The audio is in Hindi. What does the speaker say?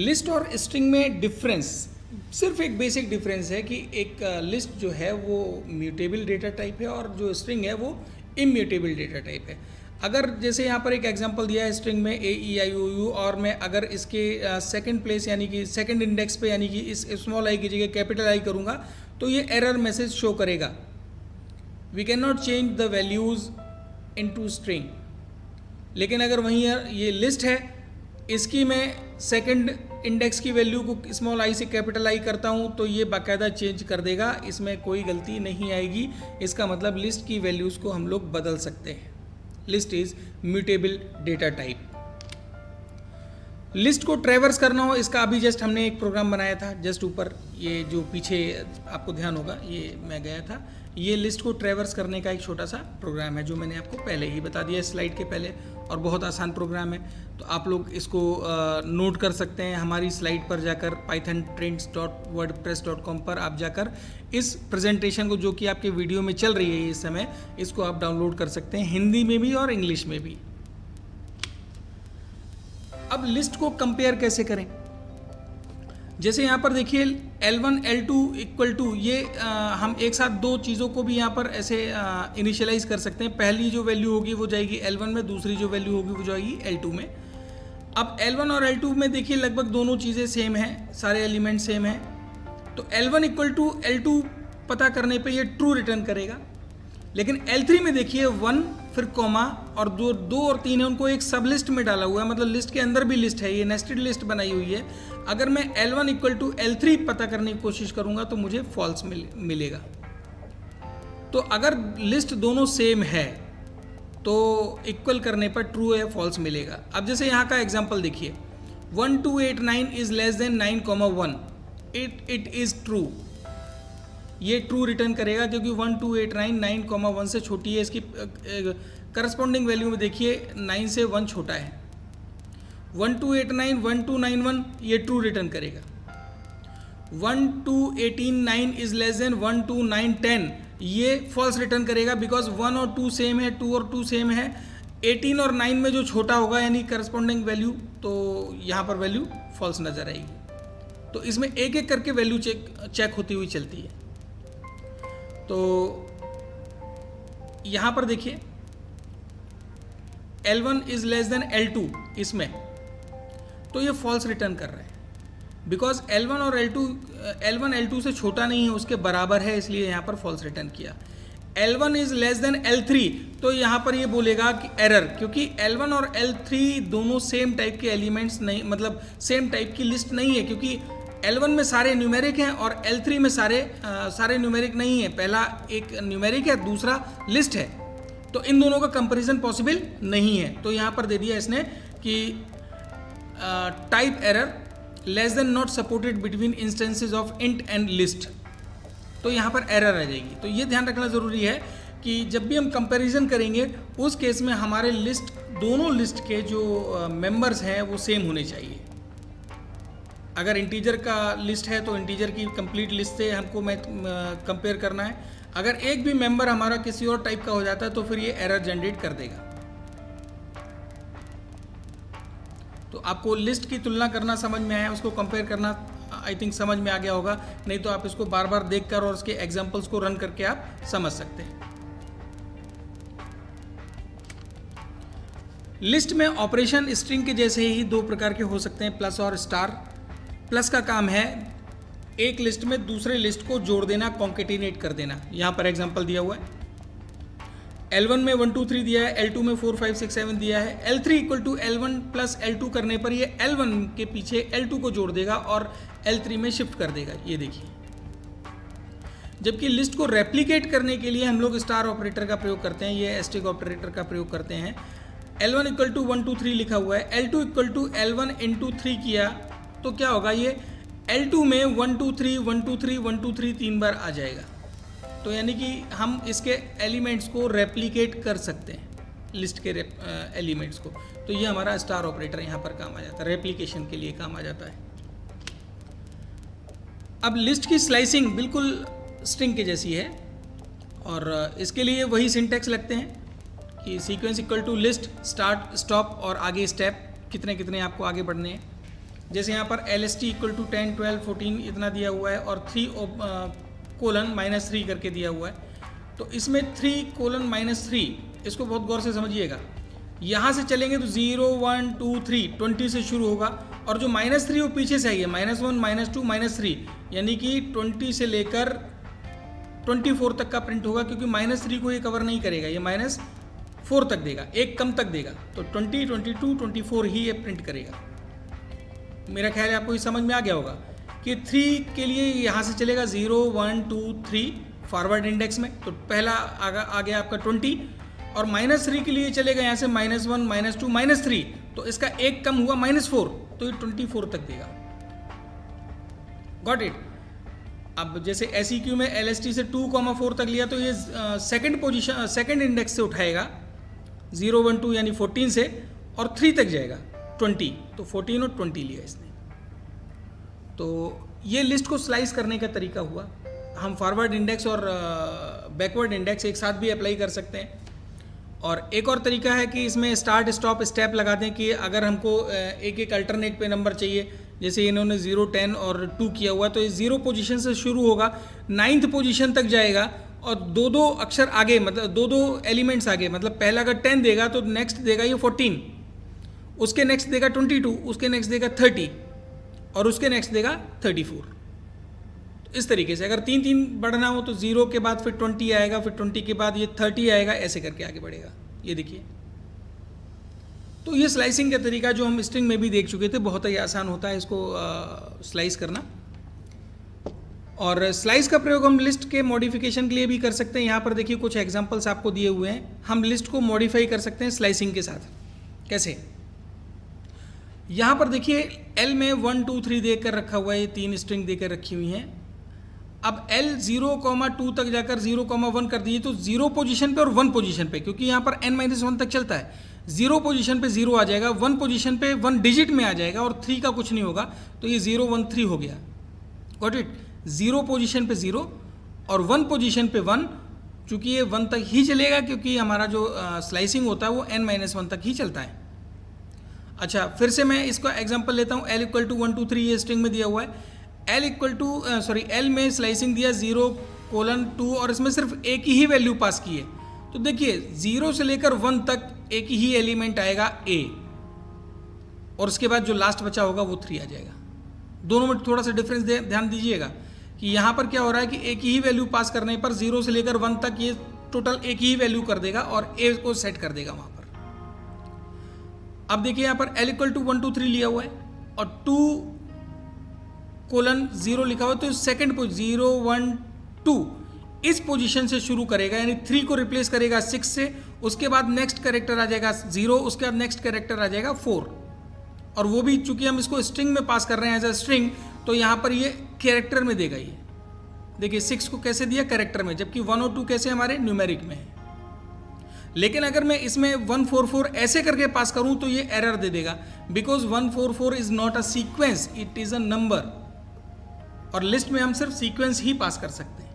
लिस्ट और स्ट्रिंग में डिफरेंस सिर्फ एक बेसिक डिफरेंस है कि एक लिस्ट जो है वो म्यूटेबल डेटा टाइप है और जो स्ट्रिंग है वो इम्यूटेबल डेटा टाइप है। अगर जैसे यहाँ पर एक एग्जांपल दिया है स्ट्रिंग में AEIOU और मैं अगर इसके सेकंड प्लेस यानी कि सेकंड इंडेक्स पे यानी कि इस स्मॉल आई की जगह कैपिटल आई करूँगा तो ये एरर मैसेज शो करेगा, we can not change the values into string. लेकिन अगर वहीं ये लिस्ट है, इसकी मैं सेकंड इंडेक्स की वैल्यू को स्मॉल आई से कैपिटल आई करता हूँ तो ये बाकायदा चेंज कर देगा, इसमें कोई गलती नहीं आएगी। इसका मतलब लिस्ट की वैल्यूज़ को हम लोग बदल सकते हैं। List is mutable data type. List को ट्रैवर्स करना हो, इसका अभी जस्ट हमने एक प्रोग्राम बनाया था, जस्ट ऊपर ये जो पीछे आपको ध्यान होगा ये मैं गया था, ये लिस्ट को ट्रैवर्स करने का एक छोटा सा प्रोग्राम है जो मैंने आपको पहले ही बता दिया स्लाइड के पहले, और बहुत आसान प्रोग्राम है। तो आप लोग इसको नोट कर सकते हैं हमारी स्लाइड पर जाकर pythontrends.wordpress.com पर आप जाकर इस प्रेजेंटेशन को जो कि आपके वीडियो में चल रही है इस समय, इसको आप डाउनलोड कर सकते हैं हिंदी में भी और इंग्लिश में भी। अब लिस्ट को कंपेयर कैसे करें, जैसे यहाँ पर देखिए L1 L2 इक्वल टू ये हम एक साथ दो चीज़ों को भी यहाँ पर ऐसे इनिशियलाइज कर सकते हैं। पहली जो वैल्यू होगी वो जाएगी L1 में, दूसरी जो वैल्यू होगी वो जाएगी L2 में। अब L1 और L2 में देखिए लगभग दोनों चीज़ें सेम हैं, सारे एलिमेंट सेम हैं, तो L1 इक्वल टू L2 पता करने पे ये ट्रू रिटर्न करेगा। लेकिन L3 में देखिए 1 फिर कॉमा और जो 2 और 3 है उनको एक सब लिस्ट में डाला हुआ है, मतलब लिस्ट के अंदर भी लिस्ट है, ये नेस्टेड लिस्ट बनाई हुई है। अगर मैं L1 इक्वल टू L3 पता करने की कोशिश करूंगा तो मुझे फॉल्स मिलेगा। तो अगर लिस्ट दोनों सेम है तो इक्वल करने पर ट्रू या फॉल्स मिलेगा। अब जैसे यहाँ का एग्जांपल देखिए 1289 is less than 9,1, it is true, ये ट्रू रिटर्न करेगा क्योंकि 1289 9,1 से छोटी है। इसकी करस्पॉन्डिंग वैल्यू में देखिए 9 से 1 छोटा है। 1289 1291 ये ट्रू रिटर्न करेगा। 12889 इज लेस देन 12910 ये फॉल्स रिटर्न करेगा बिकॉज 1 और 2 सेम है, 2 और 2 सेम है। 18 और 9 में जो छोटा होगा यानी करस्पॉन्डिंग वैल्यू, तो यहाँ पर वैल्यू फॉल्स नजर आएगी। तो इसमें एक एक करके वैल्यू चेक होती हुई चलती है। तो यहाँ पर देखिए L1 is less than L2 इसमें, तो ये फॉल्स रिटर्न कर रहा है बिकॉज L1 और L1 L2 से छोटा नहीं है, उसके बराबर है, इसलिए यहाँ पर फॉल्स रिटर्न किया। L1 is less than L3 तो यहाँ पर ये बोलेगा कि एरर, क्योंकि L1 और L3 दोनों सेम टाइप के एलिमेंट्स नहीं, मतलब सेम टाइप की लिस्ट नहीं है, क्योंकि L1 में सारे न्यूमेरिक हैं और L3 में सारे न्यूमेरिक नहीं है। पहला एक न्यूमेरिक है, दूसरा लिस्ट है, तो इन दोनों का कंपैरिजन पॉसिबल नहीं है। तो यहाँ पर दे दिया इसने कि type error less than not supported between instances of int and list, तो यहाँ पर एरर आ जाएगी। तो ये ध्यान रखना ज़रूरी है कि जब भी हम कंपैरिजन करेंगे उस केस में हमारे लिस्ट, दोनों लिस्ट के जो मेंबर्स हैं वो सेम होने चाहिए। अगर इंटीजर का लिस्ट है तो इंटीजर की कंप्लीट लिस्ट से हमको कंपेयर करना है। अगर एक भी मेंबर हमारा किसी और टाइप का हो जाता है तो फिर ये एरर जनरेट कर देगा। तो आपको लिस्ट की तुलना करना समझ में आया, उसको कंपेयर करना आई थिंक समझ में आ गया होगा, नहीं तो आप इसको बार बार देखकर और उसके एग्जांपल्स को रन करके आप समझ सकते हैं। लिस्ट में ऑपरेशन स्ट्रिंग के जैसे ही दो प्रकार के हो सकते हैं, प्लस और स्टार। प्लस का काम है एक लिस्ट में दूसरे लिस्ट को जोड़ देना, कॉन्केटिनेट कर देना। यहाँ पर एग्जांपल दिया हुआ है, L1 में 1 2 3 दिया है, L2 में 4 5 6 7 दिया है। L3 equal to L1 plus L2 करने पर ये L1 के पीछे L2 को जोड़ देगा और L3 में शिफ्ट कर देगा, ये देखिए। जबकि लिस्ट को रेप्लिकेट करने के लिए हम लोग स्टार ऑपरेटर का प्रयोग करते हैं, ये एस्टेरिस्क ऑपरेटर का प्रयोग करते हैं। L1 इक्वल टू 1 2 3 लिखा हुआ है, L2 equal to L1 into 3 किया तो क्या होगा, ये L2 में 1 2 3 1 2 3 1 2 3 3 बार आ जाएगा। तो यानी कि हम इसके एलिमेंट्स को रेप्लिकेट कर सकते हैं, लिस्ट के एलिमेंट्स को। तो ये हमारा स्टार ऑपरेटर यहाँ पर काम आ जाता है, रेप्लिकेशन के लिए काम आ जाता है। अब लिस्ट की स्लाइसिंग बिल्कुल स्ट्रिंग के जैसी है और इसके लिए वही सिंटैक्स लगते हैं कि sequence equal to list start stop और आगे स्टेप कितने कितने आपको आगे बढ़ने हैं। जैसे यहाँ पर L S T equal to 10, 12, 14 इतना दिया हुआ है और 3:-3 करके दिया हुआ है। तो इसमें 3:-3 इसको बहुत गौर से समझिएगा। यहाँ से चलेंगे तो 0, 1, 2, 3 20 से शुरू होगा और जो -3 वो पीछे से आई है, -1, -2, -3 यानी कि 20 से लेकर 24 तक का प्रिंट होगा, क्योंकि -3 को ये कवर नहीं करेगा, ये -4 तक देगा, एक कम तक देगा। तो 20, 22, 24 ही ये प्रिंट करेगा। मेरा ख्याल है आपको ये समझ में आ गया होगा कि 3 के लिए यहाँ से चलेगा 0, 1, 2, 3 फॉरवर्ड इंडेक्स में, तो पहला आ गया आपका 20 और -3 के लिए चलेगा यहाँ से -1, -2, -3, तो इसका एक कम हुआ -4, तो ये 24 तक देगा। Got it. अब जैसे SEQ में LST से 2,4 तक लिया तो ये सेकंड इंडेक्स से उठाएगा 0, 1, 2 यानी 14 से और 3 तक जाएगा 20, तो 14 और 20 लिया इसने। तो ये लिस्ट को स्लाइस करने का तरीका हुआ। हम फॉरवर्ड इंडेक्स और बैकवर्ड इंडेक्स एक साथ भी अप्लाई कर सकते हैं। और एक और तरीका है कि इसमें स्टार्ट स्टॉप स्टेप लगा दें कि अगर हमको एक एक अल्टरनेट पे नंबर चाहिए, जैसे इन्होंने 0, 10 और 2 किया हुआ, तो ये 0 पोजीशन से शुरू होगा, 9th पोजीशन तक जाएगा और 2-2 अक्षर आगे, मतलब 2-2 एलिमेंट्स आगे, मतलब पहला अगर 10 देगा तो नेक्स्ट देगा ये 14, उसके नेक्स्ट देगा 22, उसके नेक्स्ट देगा 30 और उसके नेक्स्ट देगा 34। तो इस तरीके से अगर 3-3 बढ़ना हो तो 0 के बाद फिर 20 आएगा, फिर 20 के बाद ये 30 आएगा, ऐसे करके आगे बढ़ेगा। ये देखिए, तो ये स्लाइसिंग का तरीका जो हम स्ट्रिंग में भी देख चुके थे, बहुत ही आसान होता है इसको स्लाइस करना। और स्लाइस का प्रयोग हम लिस्ट के मॉडिफिकेशन के लिए भी कर सकते हैं। यहाँ पर देखिए कुछ एग्जांपल्स आपको दिए हुए हैं। हम लिस्ट को मॉडिफाई कर सकते हैं स्लाइसिंग के साथ। कैसे? यहाँ पर देखिए L में 1, 2, 3 देकर रखा हुआ है, ये 3 स्ट्रिंग देकर रखी हुई हैं। अब L 0,2 तक जाकर 0,1 कर दीजिए तो 0 पोजीशन पे और 1 पोजीशन पे, क्योंकि यहाँ पर n-1 तक चलता है, 0 पोजीशन पे 0 आ जाएगा, 1 पोजीशन पे 1 डिजिट में आ जाएगा और 3 का कुछ नहीं होगा, तो ये 0, 1, 3 हो गया। Got it. 0 पोजीशन पे 0 और 1 पोजीशन पे 1, चूँकि ये 1 तक ही चलेगा क्योंकि हमारा जो स्लाइसिंग होता है वो n-1 तक ही चलता है। अच्छा, फिर से मैं इसका एग्जाम्पल लेता हूँ। L = 1, 2, 3 ये स्ट्रिंग में दिया हुआ है। L में स्लाइसिंग दिया 0:2 और इसमें सिर्फ एक ही वैल्यू पास की है, तो देखिए 0 से लेकर 1 तक एक ही एलिमेंट आएगा A, और उसके बाद जो लास्ट बचा होगा वो 3 आ जाएगा। दोनों में थोड़ा सा डिफरेंस ध्यान दीजिएगा कि यहाँ पर क्या हो रहा है कि एक ही वैल्यू पास करने पर 0 से लेकर 1 तक ये टोटल एक ही वैल्यू कर देगा और A को सेट कर देगा वहाँ पर। अब देखिए यहाँ पर L = 1, 2, 3 लिया हुआ है और 2:0 लिखा हुआ है, तो सेकंड 0, 1, 2 इस पोजीशन से शुरू करेगा, यानी 3 को रिप्लेस करेगा 6 से, उसके बाद नेक्स्ट कैरेक्टर आ जाएगा 0, उसके बाद नेक्स्ट कैरेक्टर आ जाएगा 4, और वो भी चूंकि हम इसको स्ट्रिंग में पास कर रहे हैं एज अ स्ट्रिंग, तो यहाँ पर ये कैरेक्टर में देगा। ये देखिए 6 को कैसे दिया कैरेक्टर में, जबकि 1 और 2 कैसे हमारे न्यूमेरिक में है। लेकिन अगर मैं इसमें 144 ऐसे करके पास करूं तो ये एरर दे देगा, because 144 is not a sequence, it is a number, और लिस्ट में हम सिर्फ सीक्वेंस ही पास कर सकते हैं।